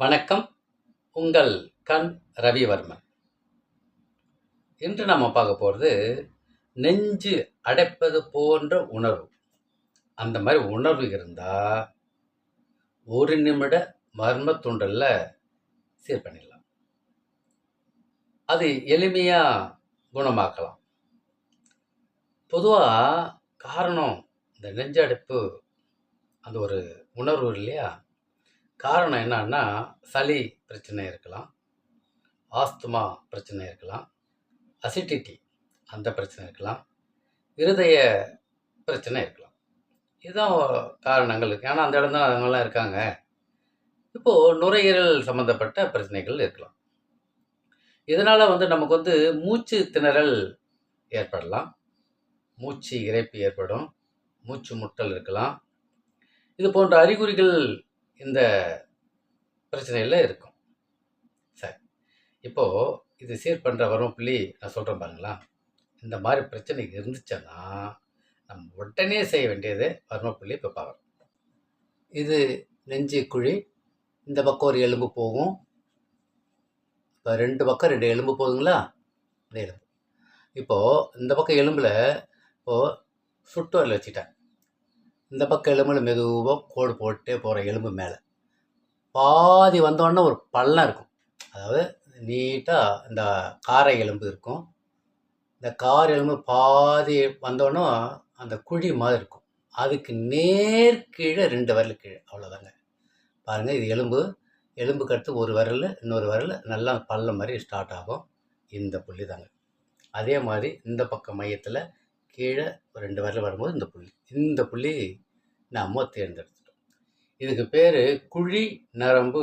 வணக்கம். உங்கள் கண் ரவிவர்மன். இன்று நம்ம பார்க்க போகிறது நெஞ்சு அடைப்பது போன்ற உணர்வு. அந்த மாதிரி உணர்வு இருந்தால் ஒரு நிமிட மர்ம தூண்டல்ல சீர் பண்ணிடலாம். அது எளிமையாக குணமாக்கலாம். பொதுவாக காரணம் இந்த நெஞ்சு அடைப்பு அந்த ஒரு உணர்வு இல்லையா, காரணம் என்னன்னா சளி பிரச்சனை இருக்கலாம், ஆஸ்துமா பிரச்சனை இருக்கலாம், அசிடிட்டி அந்த பிரச்சனை இருக்கலாம், இருதய பிரச்சனை இருக்கலாம். இதுதான் காரணங்கள் இருக்குது. ஏன்னா அந்த இடம் தான் அவங்கெல்லாம் இருக்காங்க. இப்போது நுரையீரல் சம்மந்தப்பட்ட பிரச்சனைகள் இருக்கலாம். இதனால் நமக்கு மூச்சு திணறல் ஏற்படலாம், மூச்சு இரைப்பு ஏற்படும், மூச்சு முட்டல் இருக்கலாம். இது போன்ற அறிகுறிகள் இந்த பிரச்சனையில் இருக்கும். சரி, இப்போது இது சீர் பண்ணுற வரும் புள்ளி நான் சொல்கிறேன் பாருங்களா. இந்த மாதிரி பிரச்சனை இருந்துச்சுன்னா நம்ம உடனே செய்ய வேண்டியது வர்மப்புள்ளி இப்போ பார்க்குறோம். இது நெஞ்சு குழி, இந்த பக்கம் ஒரு எலும்பு போகும். இப்போ ரெண்டு பக்கம் ரெண்டு எலும்பு போகுதுங்களா, இந்த எலும்பு. இப்போது இந்த பக்கம் எலும்பில் இப்போது சுட்டு வரல வச்சுட்டேன். இந்த பக்கம் எலும்பில் மெதுவாக கோடு போட்டே போகிற எலும்பு மேலே பாதி வந்தோடனே ஒரு பள்ளம் இருக்கும். அதாவது நீட்டாக இந்த காரை எலும்பு இருக்கும். இந்த கார் எலும்பு பாதி வந்தோடனே அந்த குழி மாதிரி இருக்கும். அதுக்கு நேர் கீழே 2 விரல் கீழே, அவ்வளோதாங்க. பாருங்கள், இது எலும்புக்கு அடுத்து ஒரு விரல், இன்னொரு விரல் நல்லா பள்ளம் மாதிரி ஸ்டார்ட் ஆகும். இந்த புள்ளி தாங்க. அதே மாதிரி இந்த பக்கம் மையத்தில் கீழே ஒரு 2 விரல் வரும்போது இந்த புள்ளி நம்ம தேர்ந்தெடுத்துட்டோம். இதுக்கு பேர் குழி நரம்பு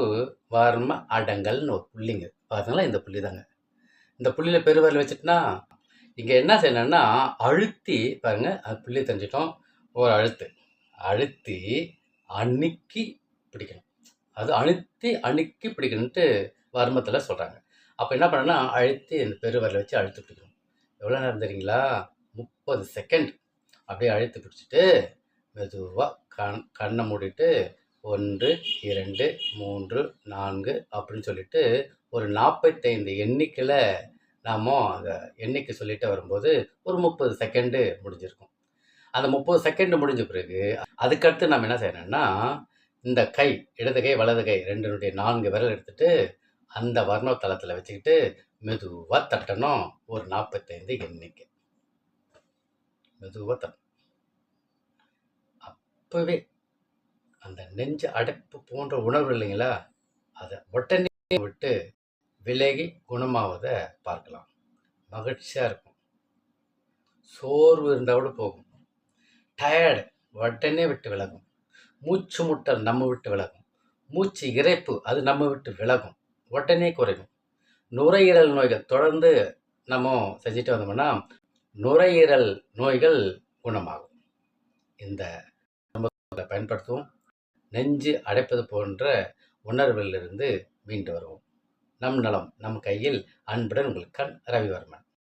வர்ம அடங்கல்னு ஒரு புள்ளிங்க. பார்த்தீங்களா, இந்த புள்ளி தாங்க. இந்த புள்ளியில் பெருவிரல் வச்சுட்டுனா இங்கே என்ன செய்யணும்னா அழுத்தி பாருங்கள், அது புள்ளி தெரிஞ்சிட்டோம். ஒரு அழுத்தி அணுக்கி பிடிக்கணும். அது அணுக்கி பிடிக்கணுன்ட்டு வர்மத்தில் சொல்கிறாங்க. அப்போ என்ன பண்ணணும்னா அழுத்தி இந்த பெருவிரலை வச்சு அழுத்தி பிடிக்கணும். எவ்வளோ நேரம் தெரியுங்களா? 30 செகண்ட் அப்படியே அழுத்தி பிடிச்சிட்டு மெதுவாக கண்ணை மூடிட்டு 1 2 3 4 அப்படின்னு சொல்லிட்டு ஒரு 45 எண்ணிக்கையில் நாம் அந்த எண்ணிக்கை சொல்லிட்டு வரும்போது ஒரு 30 செகண்டு முடிஞ்சிருக்கும். அந்த 30 செகண்டு முடிஞ்ச பிறகு அதுக்கடுத்து நம்ம என்ன செய்யணும்னா இந்த கை, இடது கை வலது கை 4 விரல் எடுத்துகிட்டு அந்த வர்ண தளத்தில் வச்சுக்கிட்டு மெதுவாக தட்டணும். ஒரு 45 எண்ணிக்கை மெதுவாக தட்டணும். அப்போவே அந்த நெஞ்சு அடைப்பு போன்ற உணர்வு இல்லைங்களா, அதை உடனே விட்டு விலகி குணமாவதை பார்க்கலாம். மகிழ்ச்சியாக இருக்கும். சோர்வு இருந்தால் கூட போகும். டயர்டு உடனே விட்டு விலகும். மூச்சு முட்டல் நம்ம விட்டு விலகும். மூச்சு இரைப்பு அது நம்ம விட்டு விலகும், உடனே குறையும். நுரையீரல் நோய்கள் தொடர்ந்து நம்ம செஞ்சுட்டு வந்தோம்னா நுரையீரல் நோய்கள் குணமாகும். இந்த நம்ம பயன்படுத்துவோம். நெஞ்சு அடைப்பது போன்ற உணர்விலிருந்து மீண்டு வருவோம். நம் நலம் நம் கையில். அன்புடன் உங்கள் கண் ரவிவர்மன்.